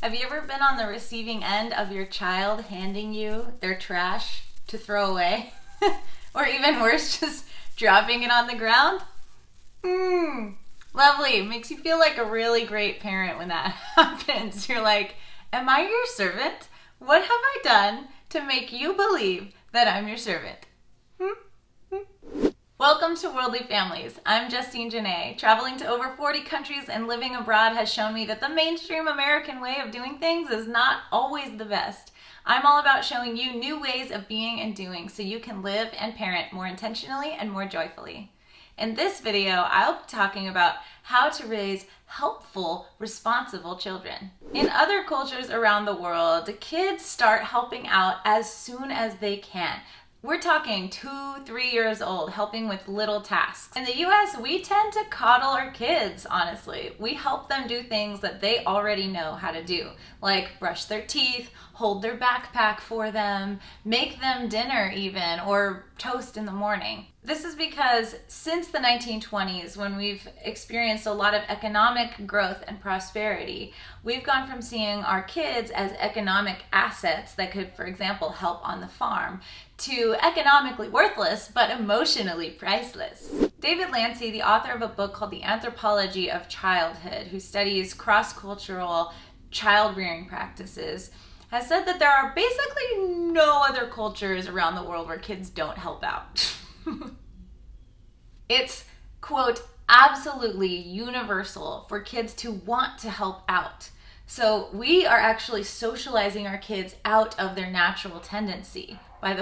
Have you ever been on the receiving end of your child handing you their trash to throw away? Or even worse, just dropping it on the ground? Lovely. Makes you feel like a really great parent when that happens. You're like, am I your servant? What have I done to make you believe that I'm your servant? Welcome to Worldly Families. I'm Justine Janae. Traveling to over 40 countries and living abroad has shown me that the mainstream American way of doing things is not always the best. I'm all about showing you new ways of being and doing so you can live and parent more intentionally and more joyfully. In this video, I'll be talking about how to raise helpful, responsible children. In other cultures around the world, kids start helping out as soon as they can. We're talking 2-3 years old, helping with little tasks. In the US, we tend to coddle our kids, honestly. We help them do things that they already know how to do, like brush their teeth, hold their backpack for them, make them dinner even, or toast in the morning. This is because since the 1920s, when we've experienced a lot of economic growth and prosperity, we've gone from seeing our kids as economic assets that could, for example, help on the farm, to economically worthless but emotionally priceless. David Lancy, the author of a book called The Anthropology of Childhood, who studies cross-cultural child-rearing practices, has said that there are basically no other cultures around the world where kids don't help out. It's, quote, absolutely universal for kids to want to help out. So we are actually socializing our kids out of their natural tendency by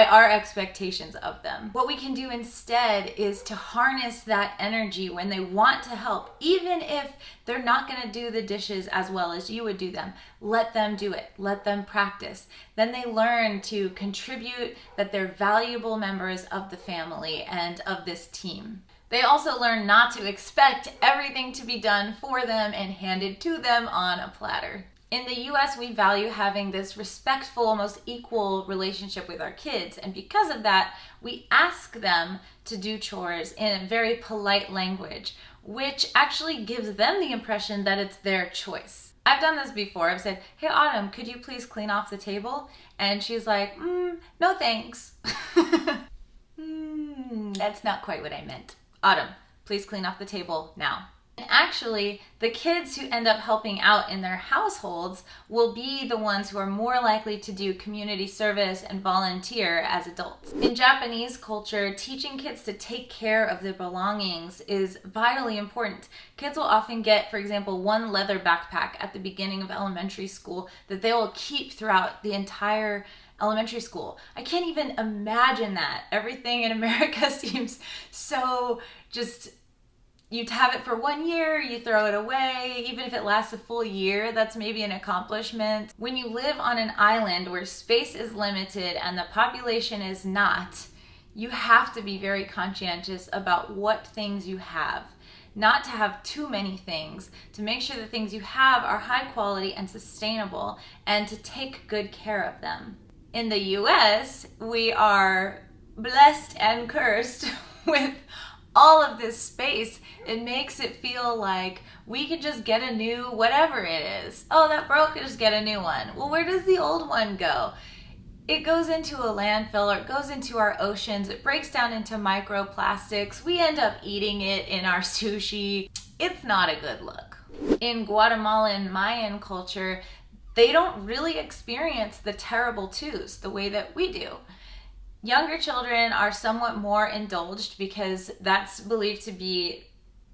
our expectations of them. What we can do instead is to harness that energy when they want to help, even if they're not going to do the dishes as well as you would do them. Let them do it. Let them practice. Then they learn to contribute, that they're valuable members of the family and of this team. They also learn not to expect everything to be done for them and handed to them on a platter. In the US, we value having this respectful, almost equal relationship with our kids. And because of that, we ask them to do chores in a very polite language, which actually gives them the impression that it's their choice. I've done this before. I've said, hey, Autumn, could you please clean off the table? And she's like, no thanks. That's not quite what I meant. Autumn, please clean off the table now. And actually, the kids who end up helping out in their households will be the ones who are more likely to do community service and volunteer as adults. In Japanese culture, teaching kids to take care of their belongings is vitally important. Kids will often get, for example, one leather backpack at the beginning of elementary school that they will keep throughout the entire elementary school. I can't even imagine that. Everything in America seems so just, you'd have it for 1 year, you throw it away. Even if it lasts a full year, that's maybe an accomplishment. When you live on an island where space is limited and the population is not, you have to be very conscientious about what things you have. Not to have too many things, to make sure the things you have are high quality and sustainable, and to take good care of them. In the US, we are blessed and cursed with all of this space. It makes it feel like we can just get a new whatever it is. Oh, that broke, just get a new one. Well, where does the old one go? It goes into a landfill, or it goes into our oceans. It breaks down into microplastics. We end up eating it in our sushi. It's not a good look. In Guatemalan Mayan culture, they don't really experience the terrible twos the way that we do. Younger children are somewhat more indulged because that's believed to be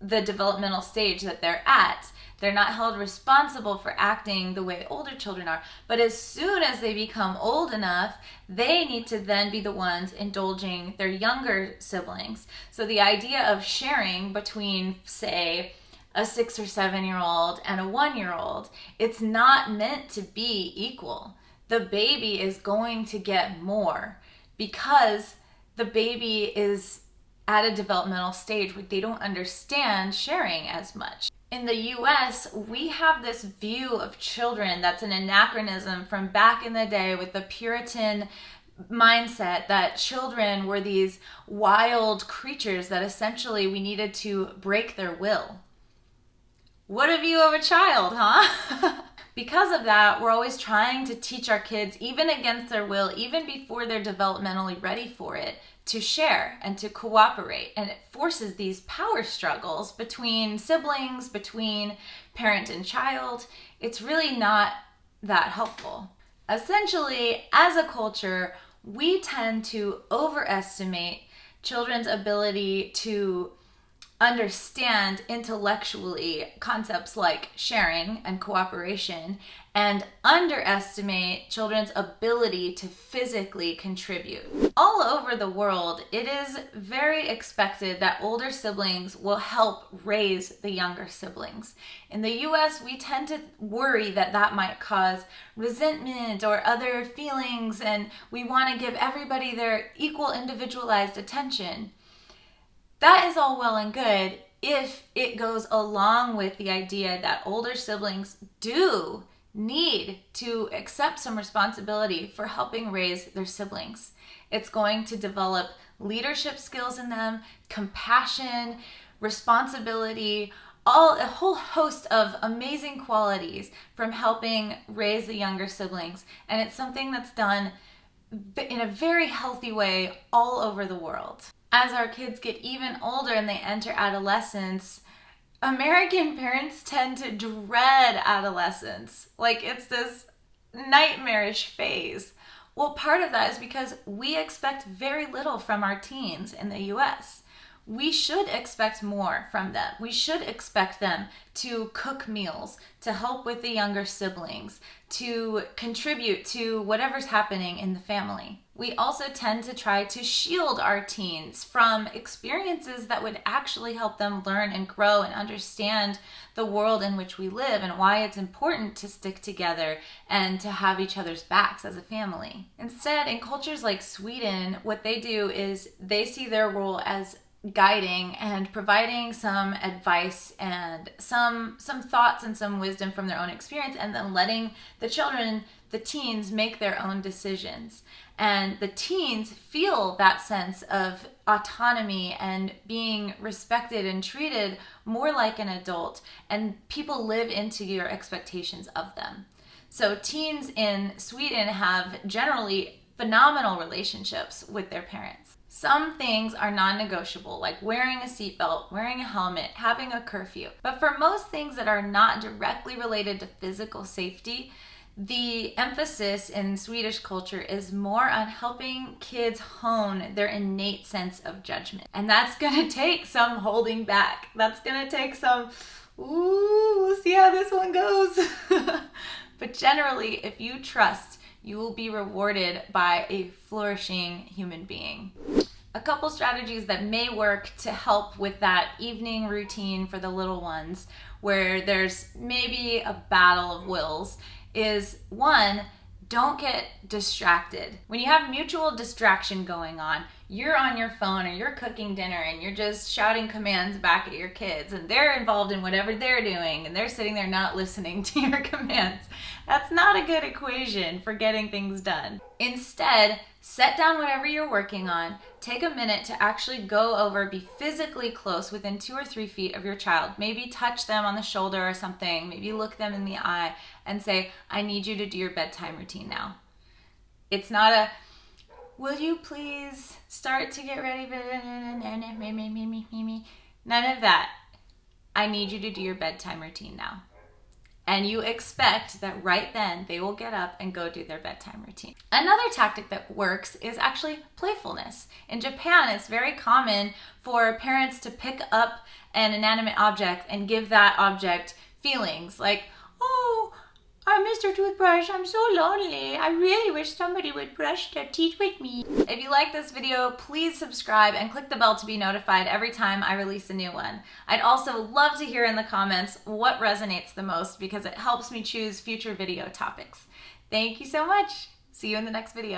the developmental stage that they're at. They're not held responsible for acting the way older children are. But as soon as they become old enough, they need to then be the ones indulging their younger siblings. So the idea of sharing between, say, a 6 or 7-year-old and a 1-year-old, it's not meant to be equal. The baby is going to get more because the baby is at a developmental stage where they don't understand sharing as much. In the US, we have this view of children that's an anachronism from back in the day with the Puritan mindset that children were these wild creatures that essentially we needed to break their will. What a view of a child, huh? Because of that, we're always trying to teach our kids, even against their will, even before they're developmentally ready for it, to share and to cooperate. And it forces these power struggles between siblings, between parent and child. It's really not that helpful. Essentially, as a culture, we tend to overestimate children's ability to understand intellectually concepts like sharing and cooperation, and underestimate children's ability to physically contribute. All over the world, it is very expected that older siblings will help raise the younger siblings. In the US, we tend to worry that that might cause resentment or other feelings, and we want to give everybody their equal individualized attention. That is all well and good if it goes along with the idea that older siblings do need to accept some responsibility for helping raise their siblings. It's going to develop leadership skills in them, compassion, responsibility, a whole host of amazing qualities from helping raise the younger siblings. And it's something that's done in a very healthy way all over the world. As our kids get even older and they enter adolescence, American parents tend to dread adolescence. Like, it's this nightmarish phase. Well, part of that is because we expect very little from our teens in the US. We should expect more from them. We should expect them to cook meals, to help with the younger siblings, to contribute to whatever's happening in the family. We also tend to try to shield our teens from experiences that would actually help them learn and grow and understand the world in which we live and why it's important to stick together and to have each other's backs as a family. Instead, in cultures like Sweden, what they do is they see their role as guiding and providing some advice and some thoughts and some wisdom from their own experience, and then letting the children, the teens, make their own decisions. And the teens feel that sense of autonomy and being respected and treated more like an adult, and people live into your expectations of them. So teens in Sweden have generally phenomenal relationships with their parents. Some things are non-negotiable, like wearing a seatbelt, wearing a helmet, having a curfew. But for most things that are not directly related to physical safety, the emphasis in Swedish culture is more on helping kids hone their innate sense of judgment. And that's gonna take some holding back. That's gonna take some, we'll see how this one goes. But generally, if you trust, you will be rewarded by a flourishing human being. A couple strategies that may work to help with that evening routine for the little ones, where there's maybe a battle of wills, is one, don't get distracted. When you have mutual distraction going on, you're on your phone or you're cooking dinner and you're just shouting commands back at your kids, and they're involved in whatever they're doing and they're sitting there not listening to your commands. That's not a good equation for getting things done. Instead, set down whatever you're working on, take a minute to actually go over, be physically close within 2 or 3 feet of your child. Maybe touch them on the shoulder or something, maybe look them in the eye and say, I need you to do your bedtime routine now. It's not a, will you please start to get ready? None of that. I need you to do your bedtime routine now. And you expect that right then they will get up and go do their bedtime routine. Another tactic that works is actually playfulness. In Japan, it's very common for parents to pick up an inanimate object and give that object feelings like, oh, Mr. Toothbrush, I'm so lonely. I really wish somebody would brush their teeth with me. If you like this video, please subscribe and click the bell to be notified every time I release a new one. I'd also love to hear in the comments what resonates the most, because it helps me choose future video topics. Thank you so much. See you in the next video.